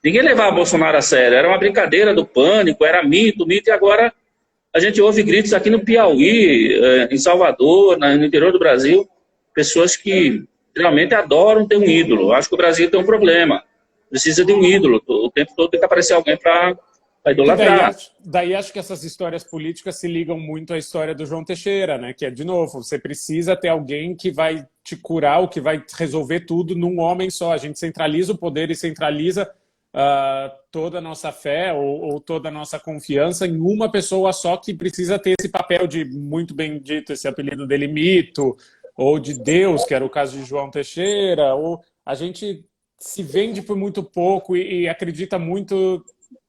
Ninguém levava Bolsonaro a sério. Era uma brincadeira do Pânico, era mito, e agora a gente ouve gritos aqui no Piauí, em Salvador, no interior do Brasil, pessoas que realmente adoram ter um ídolo. Acho que o Brasil tem um problema. Precisa de um ídolo. O tempo todo tem que aparecer alguém para idolatrar. Daí acho que essas histórias políticas se ligam muito à história do João Teixeira, né? Que é, de novo, você precisa ter alguém que vai te curar, ou que vai resolver tudo num homem só. A gente centraliza o poder e centraliza toda a nossa fé ou toda a nossa confiança em uma pessoa só, que precisa ter esse papel de, muito bem dito, esse apelido dele, mito, ou de Deus, que era o caso de João Teixeira, ou a gente se vende por muito pouco e acredita muito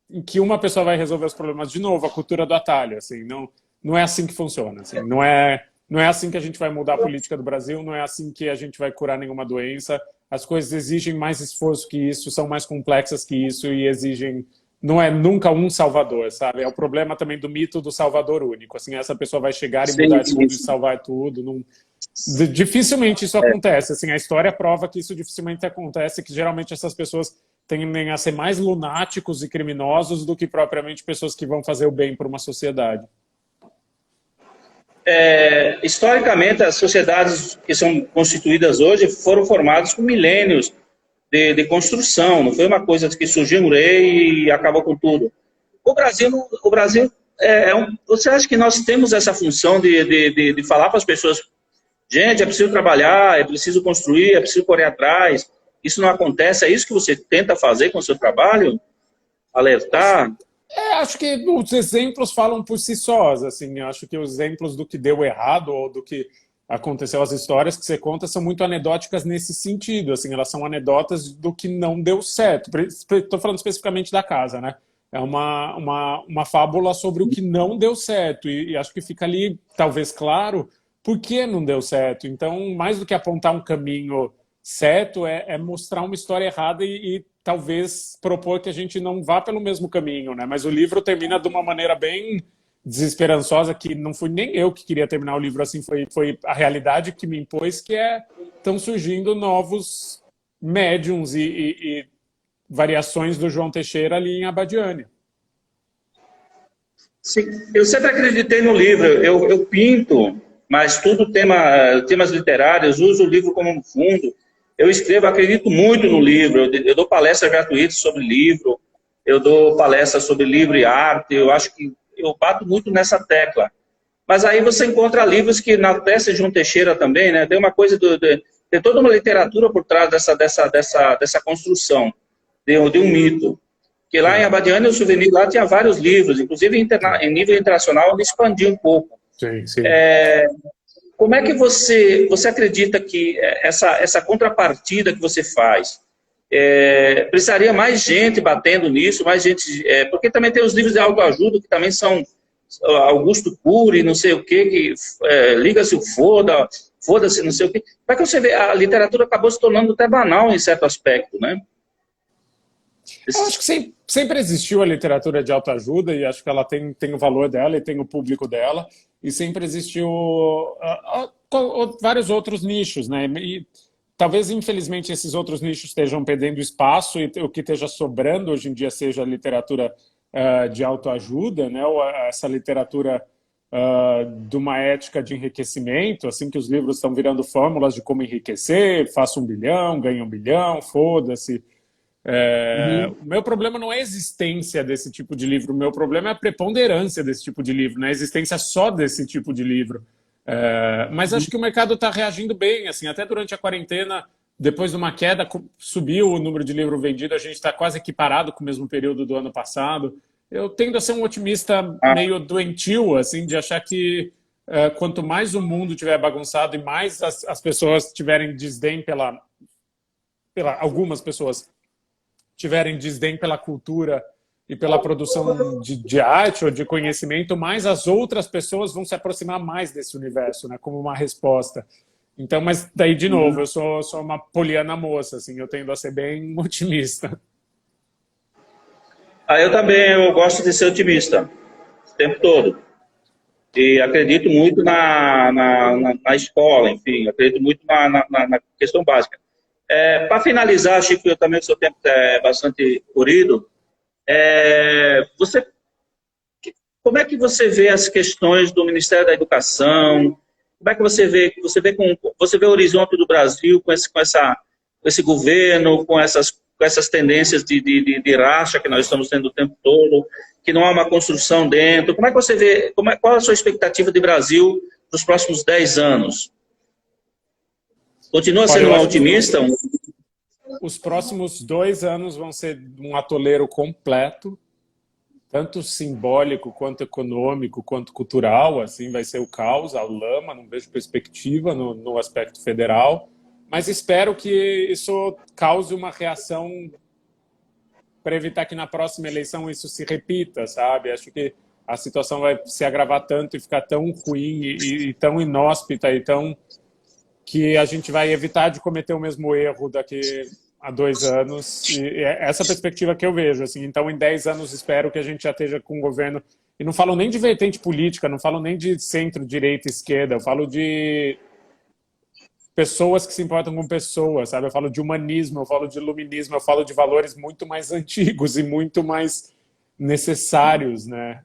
em que uma pessoa vai resolver os problemas. De novo, a cultura do atalho, assim, não é assim que funciona, assim, não é assim que a gente vai mudar a política do Brasil, não é assim que a gente vai curar nenhuma doença. as coisas exigem mais esforço que isso, são mais complexas que isso e exigem... Não é nunca um salvador, sabe? É o problema também do mito do salvador único. Assim, essa pessoa vai chegar e mudar tudo e salvar tudo. Não... Dificilmente isso acontece. Assim, a história prova que isso dificilmente acontece, que geralmente essas pessoas tendem a ser mais lunáticos e criminosos do que propriamente pessoas que vão fazer o bem para uma sociedade. Historicamente, as sociedades que são constituídas hoje foram formadas com milênios de construção, não foi uma coisa que surgiu um rei e acabou com tudo. O Brasil você acha que nós temos essa função de falar para as pessoas, gente, é preciso trabalhar, é preciso construir, é preciso correr atrás, isso não acontece, é isso que você tenta fazer com o seu trabalho? Alertar? Acho que os exemplos falam por si sós, assim, acho que os exemplos do que deu errado ou do que aconteceu, as histórias que você conta são muito anedóticas nesse sentido, assim, elas são anedotas do que não deu certo. Estou falando especificamente da casa, né? É uma fábula sobre o que não deu certo e acho que fica ali, talvez, claro, por que não deu certo. Então, mais do que apontar um caminho certo, é mostrar uma história errada e talvez propor que a gente não vá pelo mesmo caminho, né? Mas o livro termina de uma maneira bem desesperançosa, que não fui nem eu que queria terminar o livro assim, foi a realidade que me impôs, que estão surgindo novos médiums e variações do João Teixeira ali em Abadiânia. Sim, eu sempre acreditei no livro, eu pinto, mas tudo temas literários, uso o livro como um fundo. Eu escrevo, acredito muito no livro, eu dou palestras gratuitas sobre livro, eu dou palestras sobre livro e arte, eu acho que eu bato muito nessa tecla. Mas aí você encontra livros que, na peça de João Teixeira também, né, tem uma coisa, tem toda uma literatura por trás dessa construção, de um mito. Que lá em Abadiânia, o Souvenir, lá tinha vários livros, inclusive em nível internacional, ele expandiu um pouco. Sim, sim. Como é que você acredita que essa contrapartida que você faz, precisaria mais gente batendo nisso, mais gente... porque também tem os livros de autoajuda, que também são Augusto Cury, não sei o quê, que liga-se o foda-se, não sei o quê. Como é que você vê? A literatura acabou se tornando até banal em certo aspecto, né? Eu acho que sempre existiu a literatura de autoajuda e acho que ela tem o valor dela e tem o público dela, e sempre existiu vários outros nichos, né? E talvez, infelizmente, esses outros nichos estejam perdendo espaço e o que esteja sobrando hoje em dia seja a literatura de autoajuda, né? Ou essa literatura de uma ética de enriquecimento, assim, que os livros estão virando fórmulas de como enriquecer, faça 1 bilhão, ganhe 1 bilhão, foda-se. O meu problema não é a existência desse tipo de livro, o meu problema é a preponderância desse tipo de livro, não é a existência só desse tipo de livro. Mas acho que o mercado está reagindo bem, assim, até durante a quarentena, depois de uma queda, subiu o número de livro vendido, a gente está quase equiparado com o mesmo período do ano passado. Eu tendo a ser um otimista meio doentio, assim, de achar que quanto mais o mundo tiver bagunçado e mais as pessoas tiverem desdém algumas pessoas tiverem desdém pela cultura e pela produção de arte ou de conhecimento, mais as outras pessoas vão se aproximar mais desse universo, né, como uma resposta. Então, mas daí, de novo, eu sou uma poliana moça, assim, eu tendo a ser bem otimista. Eu também, eu gosto de ser otimista, o tempo todo. E acredito muito na escola, enfim, acredito muito na questão básica. Para finalizar, Chico, eu também, o seu tempo é bastante corrido, como é que você vê as questões do Ministério da Educação? Como é que você vê o horizonte do Brasil com esse governo, com essas tendências de racha que nós estamos tendo o tempo todo, que não há uma construção dentro? Como é que você vê, qual a sua expectativa de Brasil nos próximos 10 anos? Continua sendo um otimista? Os próximos 2 anos vão ser um atoleiro completo, tanto simbólico, quanto econômico, quanto cultural. Assim, vai ser o caos, a lama, não vejo perspectiva no aspecto federal, mas espero que isso cause uma reação para evitar que na próxima eleição isso se repita, sabe? Acho que a situação vai se agravar tanto e ficar tão ruim e tão inóspita e tão... que a gente vai evitar de cometer o mesmo erro daqui a 2 anos. E é essa perspectiva que eu vejo. Assim. Então, em 10 anos, espero que a gente já esteja com um governo... E não falo nem de vertente política, não falo nem de centro, direita, esquerda. Eu falo de pessoas que se importam com pessoas, sabe? Eu falo de humanismo, eu falo de iluminismo, eu falo de valores muito mais antigos e muito mais necessários, né?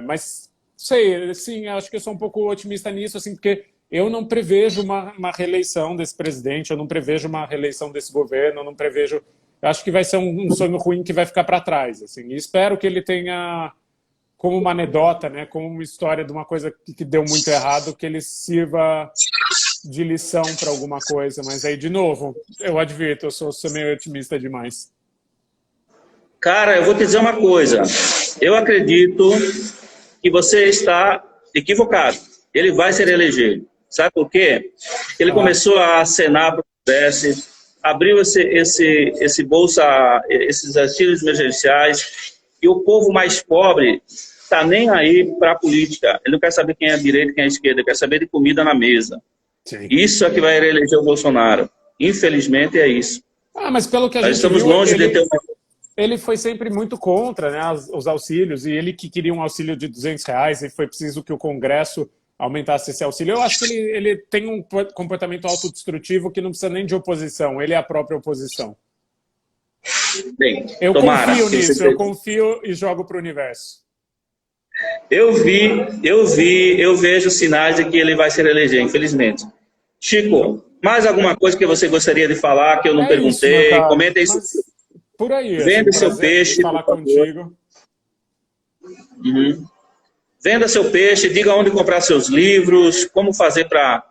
Mas, sei, assim, acho que eu sou um pouco otimista nisso, assim, porque eu não prevejo uma reeleição desse presidente, eu não prevejo uma reeleição desse governo, eu não prevejo... Eu acho que vai ser um sonho ruim que vai ficar para trás, assim. E espero que ele tenha, como uma anedota, né, como uma história de uma coisa que deu muito errado, que ele sirva de lição para alguma coisa. Mas aí, de novo, eu advirto, eu sou meio otimista demais. Cara, eu vou te dizer uma coisa. Eu acredito que você está equivocado. Ele vai se reeleger. Sabe por quê? Ele começou a acenar para o Nordeste, abriu esse bolsa, esses auxílios emergenciais, e o povo mais pobre está nem aí para a política. Ele não quer saber quem é a direita e quem é a esquerda, ele quer saber de comida na mesa. Sim. Isso é que vai reeleger o Bolsonaro. Infelizmente é isso. Mas pelo que a Nós gente estamos viu, longe de ter uma... ele foi sempre muito contra, né, os auxílios, e ele que queria um auxílio de R$200, e foi preciso que o Congresso aumentasse esse auxílio. Eu acho que ele tem um comportamento autodestrutivo que não precisa nem de oposição, ele é a própria oposição. Bem, Eu tomara, confio nisso, eu confio e jogo para o universo. Eu vejo sinais de que ele vai se reeleger, infelizmente. Chico, mais alguma coisa que você gostaria de falar que eu não perguntei? Isso, Comenta isso. Por aí. Venda seu peixe. Falar contigo. Uhum. Venda seu peixe, diga onde comprar seus livros, como fazer para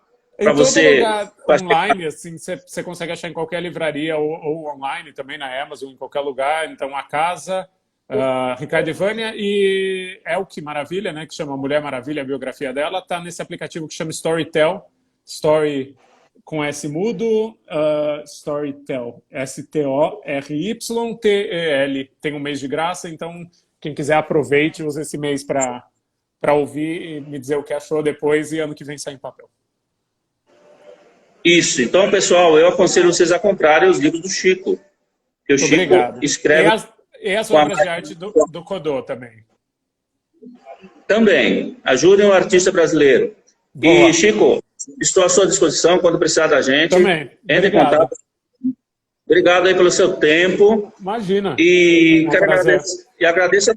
você... Lugar online, assim, você consegue achar em qualquer livraria ou online, também na Amazon, em qualquer lugar. Então, A Casa, Ricardo e Vânia e Elke Maravilha, né, que chama Mulher Maravilha, a biografia dela, está nesse aplicativo que chama Storytel, Story com S mudo, Storytel, STORYTEL, tem um mês de graça, então quem quiser aproveite, use esse mês para ouvir e me dizer o que achou depois e ano que vem sai em papel. Isso, então pessoal, eu aconselho vocês a comprarem os livros do Chico, que o Chico escreve... E as obras de arte do Codô também. Também, ajudem o artista brasileiro. Boa. E Chico, estou à sua disposição quando precisar da gente. Também. Entre em contato. Obrigado aí pelo seu tempo. Imagina. E agradeço a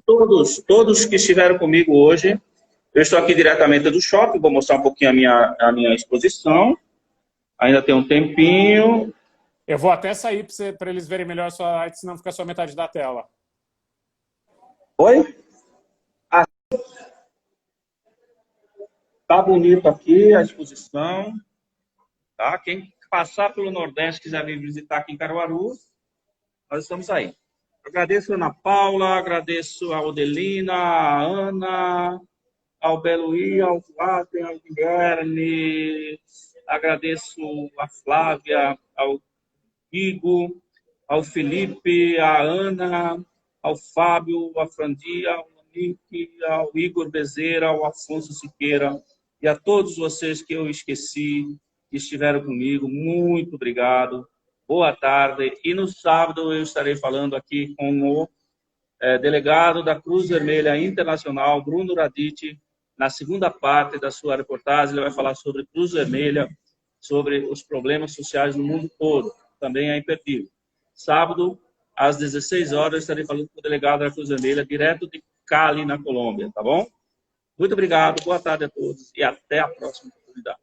todos que estiveram comigo hoje. Eu estou aqui diretamente do shopping, vou mostrar um pouquinho a minha exposição. Ainda tem um tempinho. Eu vou até sair para eles verem melhor a sua arte, senão fica só metade da tela. Oi? Tá bonito aqui a exposição. Tá? Quem passar pelo Nordeste, quiser vir visitar aqui em Caruaru, nós estamos aí. Agradeço a Ana Paula, agradeço a Odelina, a Ana, ao Beluí, ao Walter, ao Guilherme, agradeço a Flávia, ao Igor, ao Felipe, à Ana, ao Fábio, à Frandia, ao Nick, ao Igor Bezerra, ao Afonso Siqueira e a todos vocês que eu esqueci, que estiveram comigo, muito obrigado, boa tarde. E no sábado eu estarei falando aqui com o delegado da Cruz Vermelha Internacional, Bruno Raditi, na segunda parte da sua reportagem. Ele vai falar sobre Cruz Vermelha, sobre os problemas sociais no mundo todo. Também é imperdível. Sábado, às 16 horas, eu estarei falando com o delegado da Cruz Vermelha, direto de Cali, na Colômbia, tá bom? Muito obrigado, boa tarde a todos e até a próxima oportunidade.